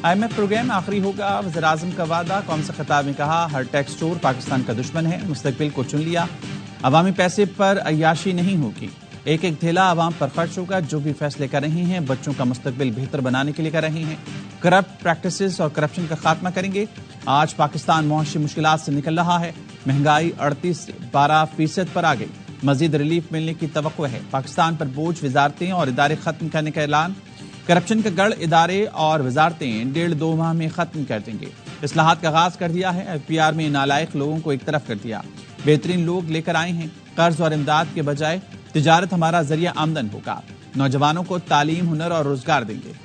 IMF programme आखिरी होगा, वज़ीर-ए-आज़म का वादा। कौम से खिताब में कहा, हर टैक्स चोर पाकिस्तान का दुश्मन है, मुस्तकबिल को चुन लिया। अवामी पैसे पर अय्याशी नहीं होगी, एक एक थैला आवाम पर खर्च होगा। जो भी फैसले कर रहे हैं बच्चों का मुस्तकबिल बेहतर बनाने के लिए कर रहे हैं। करप्ट प्रैक्टिसेस और करप्शन का खात्मा करेंगे। आज पाकिस्तान मुआशी मुश्किलात से निकल रहा है। महंगाई 38 से 12% पर आ गई। मजीद रिलीफ मिलने की तवक्को है। पाकिस्तान पर बोझ वजारतें और इदारे खत्म करने का ऐलान। करप्शन का गढ़ इदारे और वजारतें 1.5-2 माह में खत्म कर देंगे। इस्लाहात का आगाज कर दिया है। FPR में नालायक लोगों को एक तरफ कर दिया, बेहतरीन लोग लेकर आए हैं। कर्ज और इमदाद के बजाय तिजारत हमारा जरिया आमदन होगा। नौजवानों को तालीम, हुनर और रोजगार देंगे।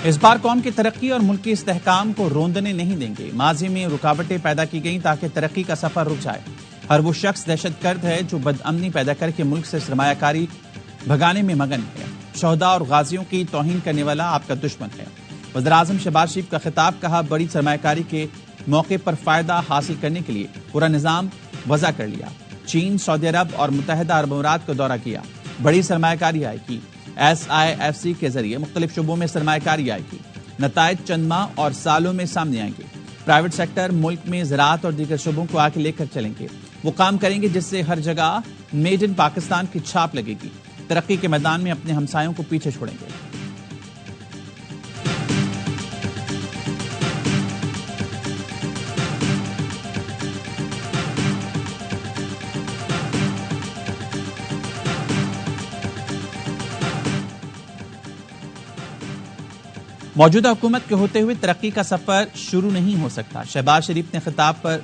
इस बार कौम की तरक्की और मुल्क के इस्तेहकाम को रोंदने नहीं देंगे। माजी में रुकावटें पैदा की गई ताकि तरक्की का सफर रुक जाए। हर वो शख्स दहशतगर्द है जो बदअमनी पैदा करके मुल्क से सरमायाकारी भगाने में मगन है। शोहदा और गाजियों की तौहीन करने वाला आपका दुश्मन है। वज़ीर-ए-आज़म शहबाज शरीफ का खिताब। कहा, बड़ी सरमायाकारी के मौके पर फायदा हासिल करने के लिए पूरा निजाम वज़ा कर लिया। चीन, सऊदी अरब और मुत्तहिदा अरब अमीरात का दौरा किया। बड़ी सरमायाकारी आएगी। SIFC के जरिए मुख्तलिफ शुबों में सरमायाकारी आएगी। नतायज चंद माह और सालों में सामने आएंगे। प्राइवेट सेक्टर मुल्क में ज़राअत और दीगर शुबों को आगे लेकर चलेंगे। वो काम करेंगे जिससे हर जगह मेड इन पाकिस्तान की छाप लगेगी। तरक्की के मैदान में अपने हमसायों को पीछे छोड़ेंगे। मौजूदा हुकूमत के होते हुए तरक्की का सफर शुरू नहीं हो सकता। शहबाज शरीफ ने खिताब पर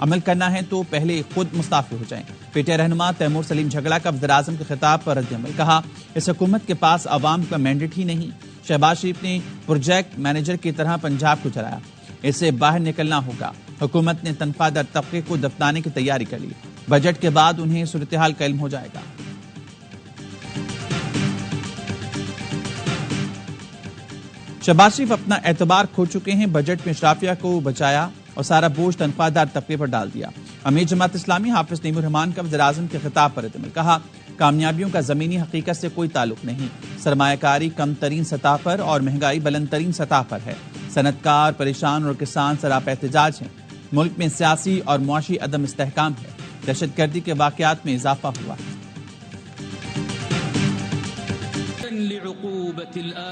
अमल करना है तो पहले खुद मुस्ताफी हो जाएं। PTI रहनुमा तैमूर सलीम झगड़ा का वज़ीर-ए-आज़म के खिताब पर रद्द-ए-अमल। कहा, इस हुकूमत के पास अवाम का मैंडेट ही नहीं। शहबाज शरीफ ने प्रोजेक्ट मैनेजर की तरह पंजाब को चलाया, इससे बाहर निकलना होगा। हुकूमत ने तनख्वाहदार तबके को दफनाने की तैयारी कर ली। बजट के बाद उन्हें सूरत हाल का इल्म हो जाएगा। शहबाज शरीफ अपना एतबार खो चुके हैं। बजट में इशराफिया को बचाया और सारा बोझ तनख्वाहदार तबके पर डाल दिया। अमीर जमात इस्लामी हाफिज नईमुर रहमान का वज़ीर-ए-आज़म के खिताब पर रद्द-ए-अमल। कहा, कामयाबियों का जमीनी हकीकत से कोई ताल्लुक नहीं। सरमायाकारी कम तरीन सतह पर और महंगाई बुलंद तरीन सतह पर है। सनतकार परेशान और किसान सरापा एहतिजाज हैं। मुल्क में सियासी और मुआशी अदम इस्तेहकाम है। दहशतगर्दी के वाकयात में इजाफा हुआ है।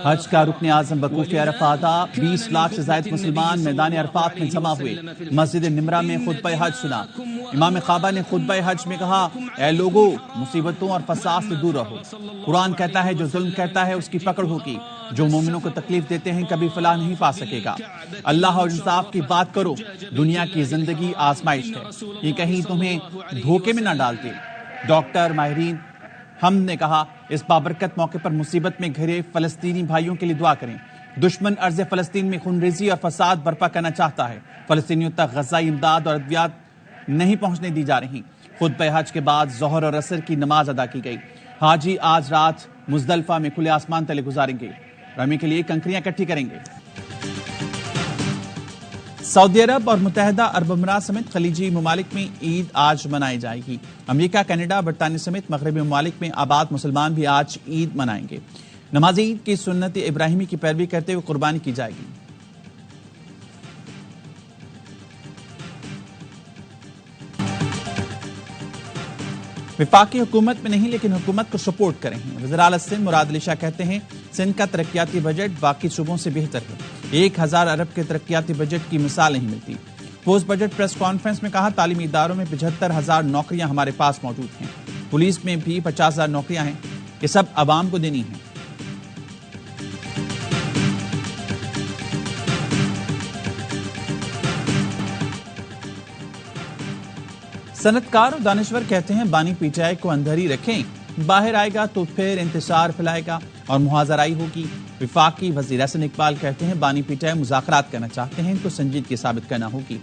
हज का रुकन आजम बकूफ़ अरफात। 20 लाख से ज्यादा मुसलमान मैदान अरफात में जमा हुए। मस्जिद निमरा में खुतबा हज सुना। इमाम काबा ने खुतबा हज में कहा, ऐ लोगो, मुसीबतों और फसाद से दूर रहो। कुरान कहता है, जो जुल्म करता है उसकी पकड़ होगी। जो मोमिनों को तकलीफ देते हैं कभी फलाह नहीं पा सकेगा। अल्लाह और इंसाफ की बात करो। दुनिया की जिंदगी आजमाइश है, ये कहीं तुम्हें धोखे में ना डालते। डॉक्टर, माहिरीन, हमने कहा, इस बाबरकत मौके पर मुसीबत में घिरे फलस्तीनी भाइयों के लिए दुआ करें। दुश्मन अर्ज़ फलस्तीन में खूनरेज़ी और फसाद बर्पा करना चाहता है। फलस्तीनियों तक ग़ज़ाई इमदाद और अद्वियात नहीं पहुंचने दी जा रही। खुतबा हज के बाद ज़ोहर और असर की नमाज अदा की गई। हाजी आज रात मुज़दलिफ़ा में खुले आसमान तले गुजारेंगे। रमी के लिए कंकरियां इकट्ठी करेंगे। सऊदी अरब और मुत्तहिदा अरब अमीरात समेत खलीजी ममालिक में ईद आज मनाई जाएगी। अमेरिका, कनाडा, बरतानिया समेत मगरबी ममालिक में आबाद मुसलमान भी आज ईद मनाएंगे। नमाज ईद की सुन्नत इब्राहिमी की पैरवी करते हुए कुर्बानी की जाएगी। विफाकी हुकूमत में नहीं लेकिन हुकूमत को सपोर्ट करें। वज़ीर आला सिंध मुराद अली शाह कहते हैं, सिंध का तरक्याती बजट बाकी सूबों से बेहतर है। 1000 अरब के तरक्याती बजट की मिसाल नहीं मिलती। पोस्ट बजट प्रेस कॉन्फ्रेंस में कहा, तालीमी इदारों में 75,000 नौकरियां हमारे पास मौजूद हैं। पुलिस में भी 50,000 नौकरियां हैं। ये सब आवाम को देनी है। सनतकार और दानिश्वर कहते हैं, बानी PTI को अंदर ही रखें, बाहर आएगा तो फिर इंतशार फैलाएगा और मुहाजराई होगी। विफाकी वज़ीर हसन इकबाल कहते हैं, बानी PTI मुज़ाकरात करना चाहते हैं तो संजीदगी साबित करना होगी।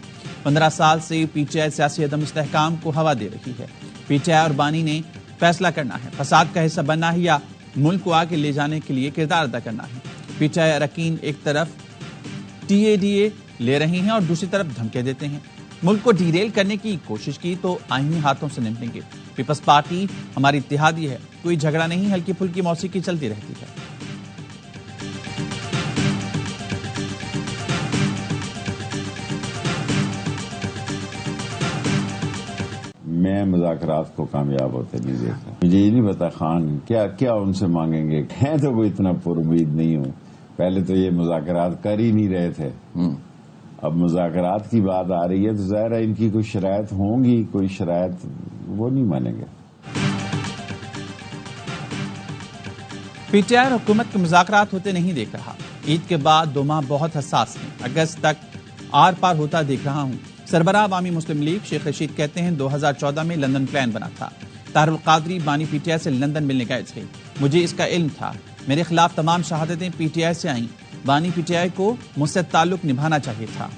15 साल से PTI सियासी अदम इस्तेहकाम को हवा दे रही है। PTI और बानी ने फैसला करना है, फसाद का हिस्सा बनना है या मुल्क को आगे ले जाने के लिए किरदार अदा करना है। PTI अरकान एक तरफ TADA ले रहे हैं और दूसरी तरफ धमके देते हैं। मुल्क को डीरेल करने की कोशिश की तो आईनी हाथों से निपटेंगे। पीपल्स पार्टी हमारी इत्तेहादी है, कोई झगड़ा नहीं, हल्की फुल्की मौसीकी चलती रहती है। मैं मुज़ाकरात को कामयाब होते नहीं देखता। मुझे ये नहीं पता खान क्या क्या उनसे मांगेंगे। मैं तो कोई इतना पुरुमीद नहीं हूँ। पहले तो ये मुज़ाकरात कर ही नहीं रहे थे, अब मुज़ाकरात की बात आ रही है तो ज़ाहिर है इनकी कोई शरायत होंगी, कोई शरायत वो नहीं मानेंगे। पीटीआई और हुकूमत के मुज़ाकरात होते नहीं देख रहा। ईद के बाद 2 माह बहुत हसास हैं, अगस्त तक आर पार होता देख रहा हूँ। सरबराह अवामी मुस्लिम लीग शेख रशीद कहते हैं 2014 में लंदन प्लान बना था। तारुल कादरी बानी पीटीआई से लंदन मिलने गए थे, मुझे इसका इल्म था। मेरे खिलाफ तमाम शहादतें पीटीआई से आईं। बानी पीटीआई को मुझसे ताल्लुक निभाना चाहिए था।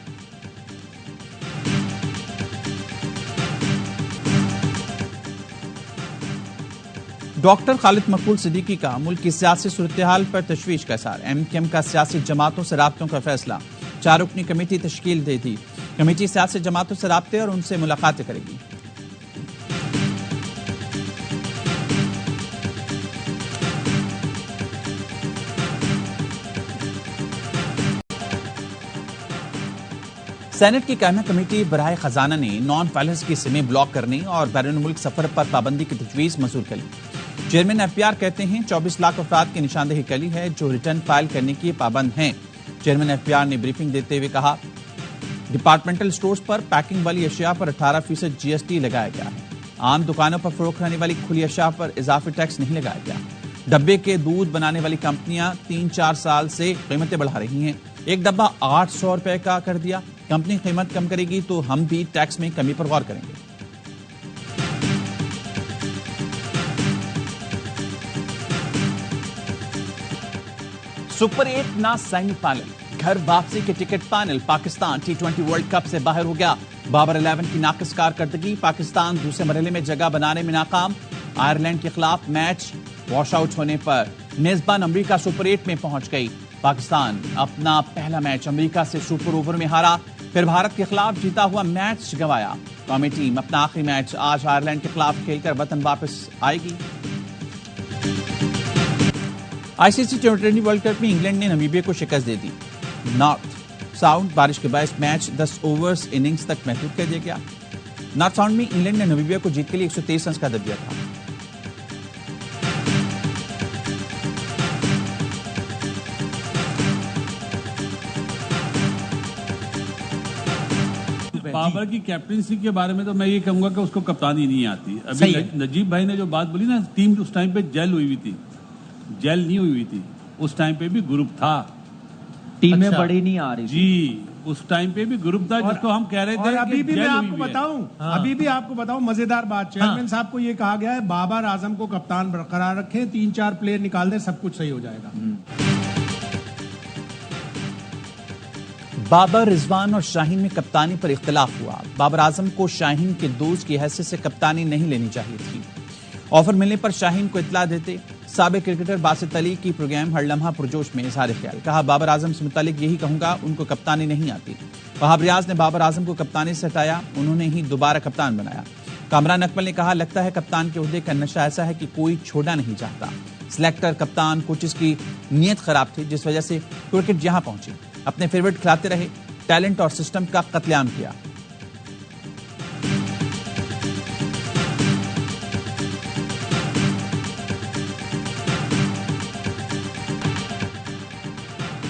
डॉक्टर खालिद मकबूल सिद्दीकी का मुल्क की सियासी सूरत-ए-हाल पर तशवीश का इज़हार। एमक्यूएम का सियासी जमातों से राब्तों का फैसला, 4 रुकनी कमेटी तश्कील दे दी। कमेटी सियासी जमातों से राब्ते और उनसे मुलाकातें करेगी। सेनेट की कायमा कमेटी बराए खजाना ने नॉन वायलेंस की सिमें ब्लॉक करने और बैरून मुल्क सफर पर पाबंदी की तजवीज़ मंजूर कर ली। चेयरमैन एफपीआर कहते हैं 24 लाख अफराद की निशानदेही कर ली है जो रिटर्न फाइल करने की पाबंद हैं। चेयरमैन एफपीआर ने ब्रीफिंग देते हुए कहा, डिपार्टमेंटल स्टोर्स पर पैकिंग वाली अशिया पर 18% जीएसटी लगाया गया है। आम दुकानों पर फरोख्त होने वाली खुली अशिया पर इजाफी टैक्स नहीं लगाया गया। डब्बे के दूध बनाने वाली कंपनियां 3-4 साल से कीमतें बढ़ा रही हैं। एक डब्बा 800 रुपए का कर दिया। कंपनी कीमत कम करेगी तो हम भी टैक्स में कमी पर गौर करेंगे। सुपर 8 ना सेमीफाइनल, घर वापसी के ticket final. Pakistan T20 world cup से बाहर हो गया। बाबर 11 की नाकिस कारकर्दगी, पाकिस्तान दूसरे मरहले में जगह बनाने में नाकाम। आयरलैंड के खिलाफ मैच वॉश आउट होने पर मेजबान अमेरिका सुपर 8 में पहुंच गई। पाकिस्तान अपना पहला मैच अमेरिका से सुपर ओवर में हारा, फिर भारत के खिलाफ जीता हुआ मैच गंवाया। कौमी टीम अपना आखिरी मैच आज आयरलैंड के खिलाफ खेलकर वतन वापस आएगी। आईसीसी T20 वर्ल्ड कप में इंग्लैंड ने नमीबिया को शिकस्त दे दी। नॉर्थ साउंड बारिश के बायस मैच 10 ओवर्स इनिंग्स तक महदूद कर दिया गया। नॉर्थ साउंड में इंग्लैंड ने नमीबिया को जीत के लिए 123 रन का दब दिया था। बाबर की कैप्टनसी के बारे में तो मैं ये कहूंगा कि उसको कप्तानी नहीं आती। अभी नजीब भाई ने जो बात बोली ना, टीम उस टाइम पे जेल हुई थी, जेल नहीं हुई थी। उस टाइम पे भी ग्रुप था, टीमें बड़ी नहीं आ रही जी। उस टाइम पे भी ग्रुप था जिसको हम कह रहे थे। अभी भी मैं आपको बताऊं, अभी भी आपको बताऊं मजेदार बात, चेयरमैन साहब को ये कहा गया है बाबर आजम को कप्तान बरकरार रखें, 3-4 प्लेयर निकाल दें, सब कुछ सही हो जाएगा। बाबर, रिजवान और शाहीन में कप्तानी पर इख्तिलाफ हुआ। बाबर आजम को शाहीन के दोस्त की हैसियत से कप्तानी नहीं लेनी चाहिए थी। ऑफर मिलने पर शाहीन को इत्तला देते। साबिक क्रिकेटर बासित अली की प्रोग्राम हर लम्हा पुरजोश में इजहार ख्याल, कहा बाबर आजम से मुतालिक यही कहूंगा, उनको कप्तानी नहीं आती। वहाब रियाज ने बाबर आजम को कप्तानी से हटाया, उन्होंने ही दोबारा कप्तान बनाया। कामरान अकमल ने कहा, लगता है कप्तान के ओहदे का नशा ऐसा है कि कोई छोड़ना नहीं चाहता। सिलेक्टर, कप्तान, कोचेस की नीयत खराब थी जिस वजह से क्रिकेट यहां पहुंची। अपने फेवरेट खिलाते रहे, टैलेंट और सिस्टम का कत्लेआम किया।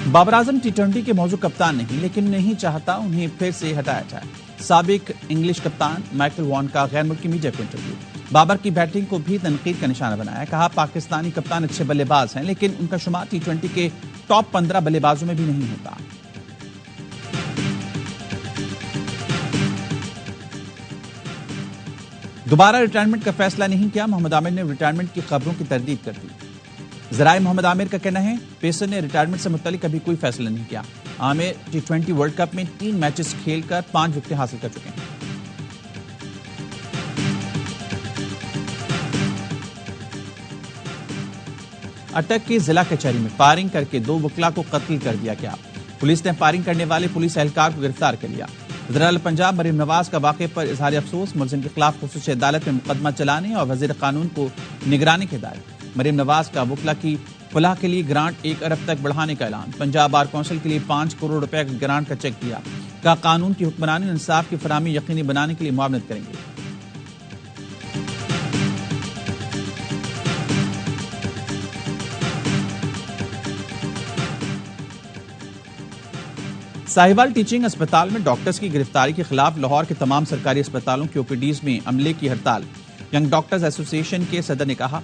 बाबर आजम T20 के मौजूद कप्तान नहीं, लेकिन नहीं चाहता उन्हें फिर से हटाया जाए। साबिक इंग्लिश कप्तान माइकल वॉन का गैर मुल्की मीडिया को इंटरव्यू। बाबर की बैटिंग को भी तनकीद का निशाना बनाया, कहा पाकिस्तानी कप्तान अच्छे बल्लेबाज हैं लेकिन उनका शुमार T20 के टॉप 15 बल्लेबाजों में भी नहीं होता। दोबारा रिटायरमेंट का फैसला नहीं किया, मोहम्मद आमिर ने रिटायरमेंट की खबरों की तरदीद कर दी। जराए मोहम्मद आमिर का कहना है पेसर ने रिटायरमेंट से मुतालिक अभी कोई फैसला नहीं किया। आमिर T20 वर्ल्ड कप में 3 मैचेस खेलकर 5 विकेट हासिल कर चुके हैं। अटक के जिला कचहरी में फायरिंग करके 2 वकला को कत्ल कर दिया गया। पुलिस ने फायरिंग करने वाले पुलिस एहलकार को गिरफ्तार कर लिया। वज़ीर-ए-आला पंजाब मरीम नवाज का वाक़े पर इजहार अफसोस, मुलजिम के खिलाफ खुसूसी अदालत में मुकदमा चलाने और वज़ीर कानून को निगरानी की हिदायत। मरीम नवाज का वकला की फलाह के लिए ग्रांट 1 अरब तक बढ़ाने का ऐलान। पंजाब बार कौंसिल के लिए 5 करोड़ रुपए का ग्रांट का चेक दिया। का कानून की हुक्मरानी और इंसाफ की फराहमी यकीनी बनाने के लिए मुआवनत करेंगे। साहिवाल टीचिंग अस्पताल में डॉक्टर्स की गिरफ्तारी के खिलाफ लाहौर के तमाम सरकारी अस्पतालों के ओपीडीज में अमले की हड़ताल। यंग डॉक्टर्स एसोसिएशन के सदर ने कहा,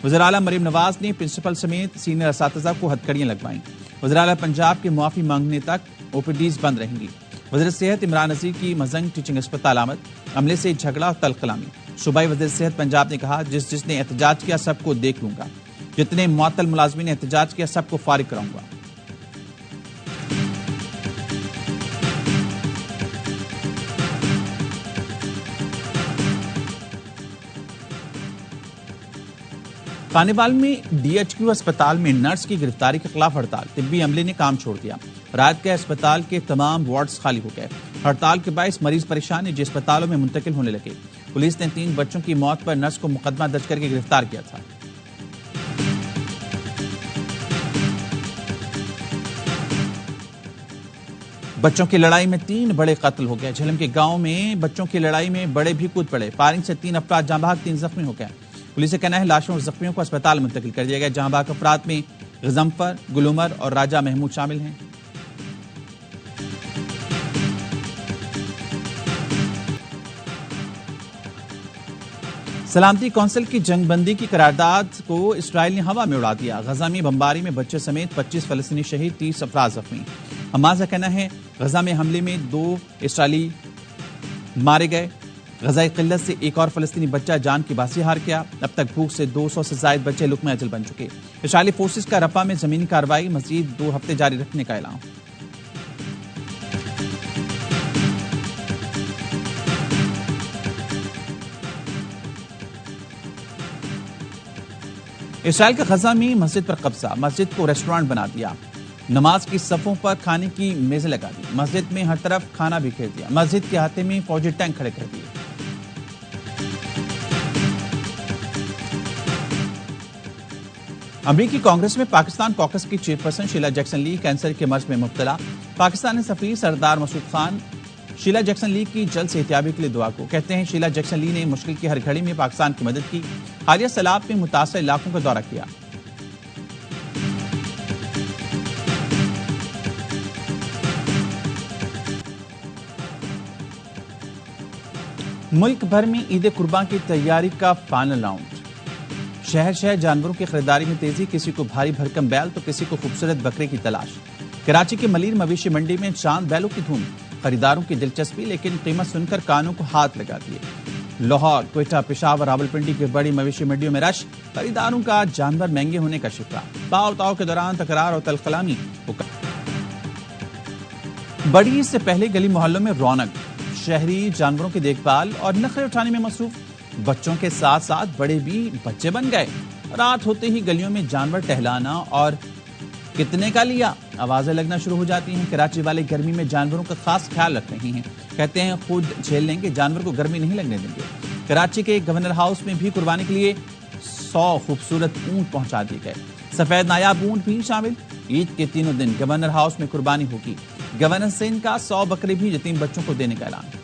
वज़ीर-ए-आला मरीम नवाज ने प्रिंसिपल समेत सीनियर असातिज़ा को हथकड़ियां लगवाईं। वज़ीर-ए-आला पंजाब के मुआफी मांगने तक ओपीडीज बंद रहेंगी। वज़ीर सेहत इमरान नज़ीर की मजंग टीचिंग अस्पताल आमद, अमले से झगड़ा और तल कलामी। सूबाई वज़ीर सेहत पंजाब ने कहा, जिसने एहतजाज किया सबको देख लूंगा, जितने मुअत्तल मुलाजमीन ने एहतजाज किया सबको फारिग कराऊंगा। खानेवाल में डीएचक्यू अस्पताल में नर्स की गिरफ्तारी के खिलाफ हड़ताल। तिब्बी अमले ने काम छोड़ दिया। रात के अस्पताल के तमाम वार्ड्स खाली हो गए। हड़ताल के बायस मरीज परेशान निजी अस्पतालों में मुंतकिल होने लगे। पुलिस ने 3 बच्चों की मौत पर नर्स को मुकदमा दर्ज करके गिरफ्तार किया था। बच्चों की लड़ाई में 3 बड़े कत्ल हो गए। झेलम के गांव में बच्चों की लड़ाई में बड़े भी कूद पड़े। फायरिंग से 3 अफराद जाँ बहक, 3 जख्मी हो गए। पुलिस का कहना है लाशों और जख्मियों को अस्पताल मुंतकिल कर दिया गया। जहां बाक अफराद में गजम्फर, गुलुमर और राजा महमूद शामिल हैं। सलामती कौंसिल की जंगबंदी की करारदाद को इसराइल ने हवा में उड़ा दिया। गजा में बमबारी में बच्चे समेत 25 फलस्तीनी शहीद, 30 अफराद जख्मी। हमास का कहना है गजा में हमले में 2 इसराइली मारे गए। गज़ाई किल्लत से एक और फलस्तीनी बच्चा जान की बासी हार गया। अब तक भूख से 200 से ज्यादा बच्चे लुक़्मे अजल बन चुके। इस्राइली फोर्सेस का रफ़ा में जमीनी कार्रवाई मजीद 2 हफ्ते जारी रखने का ऐलान। इसराइल का गजा में मस्जिद पर कब्जा, मस्जिद को रेस्टोरेंट बना दिया। नमाज की सफों पर खाने की मेजें लगा दी। मस्जिद में हर तरफ खाना बिखेर दिया। मस्जिद के अहाते में फौजी टैंक खड़े कर दिए। अमरीकी कांग्रेस में पाकिस्तान कॉकस की चेयरपर्सन शीला जैक्सन ली कैंसर के मर्ज में मुब्तला। पाकिस्तानी सफीर सरदार मसूद खान शीला जैक्सन ली की जल्द सेहतियाबी के लिए दुआ को। कहते हैं शीला जैक्सन ली ने मुश्किल की हर घड़ी में पाकिस्तान की मदद की। हालिया सैलाब में मुतासर इलाकों का दौरा किया। मुल्क भर में ईद कुर्बान की तैयारी का फाइनल राउंड। शहर शहर जानवरों की खरीदारी में तेजी, किसी को भारी भरकम बैल तो किसी को खूबसूरत बकरे की तलाश। कराची के मलीर मवेशी मंडी में चांद बैलों की धूम, खरीदारों की दिलचस्पी, लेकिन कीमत सुनकर कानों को हाथ लगा दिए। लाहौर, क्वेटा, पेशावर, रावलपिंडी की बड़ी मवेशी मंडियों में रश, खरीदारों का जानवर महंगे होने का शिकवा। ताव ताव के दौरान तकरार और तलखलामी। बड़ी ईद से पहले गली मोहल्लों में रौनक, शहरी जानवरों की देखभाल और नखरे उठाने में मसरूफ। बच्चों के साथ साथ बड़े भी बच्चे बन गए। रात होते ही गलियों में जानवर टहलाना और कितने का लिया आवाजें लगना शुरू हो जाती हैं। कराची वाले गर्मी में जानवरों का खास ख्याल रख रहे हैं। कहते हैं खुद झेल लेंगे, जानवर को गर्मी नहीं लगने देंगे। कराची के गवर्नर हाउस में भी कुर्बानी के लिए 100 खूबसूरत ऊंट पहुंचा दिए गए। सफेद नायाब ऊंट भी शामिल। ईद के तीनों दिन गवर्नर हाउस में कुर्बानी होगी। गवर्नर से इनका 100 बकरे भी यतीम बच्चों को देने का ऐलान।